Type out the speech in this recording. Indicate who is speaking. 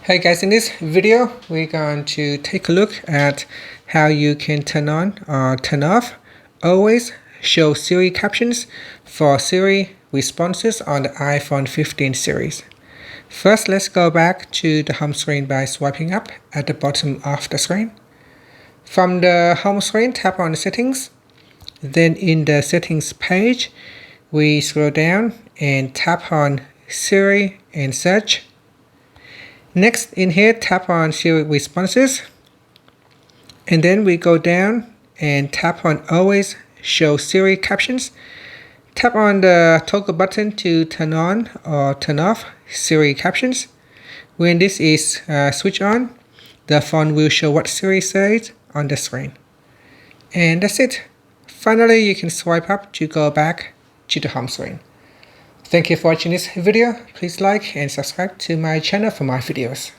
Speaker 1: Hey guys, in this video we're going to take a look at how you can turn on or turn off always show Siri captions for Siri responses on the iPhone 15 series. First, let's go back to the home screen by swiping up at the bottom of the screen. From the home screen, tap on the settings. Then in the settings page, we scroll down and tap on Siri and search. Next, in here, tap on Siri responses. And then we go down and tap on always show Siri captions. Tap on the toggle button to turn on or turn off Siri captions. When this is switched on, the phone will show what Siri says on the screen. And that's it. Finally, you can swipe up to go back to the home screen. Thank you for watching this video. Please like and subscribe to my channel for more videos.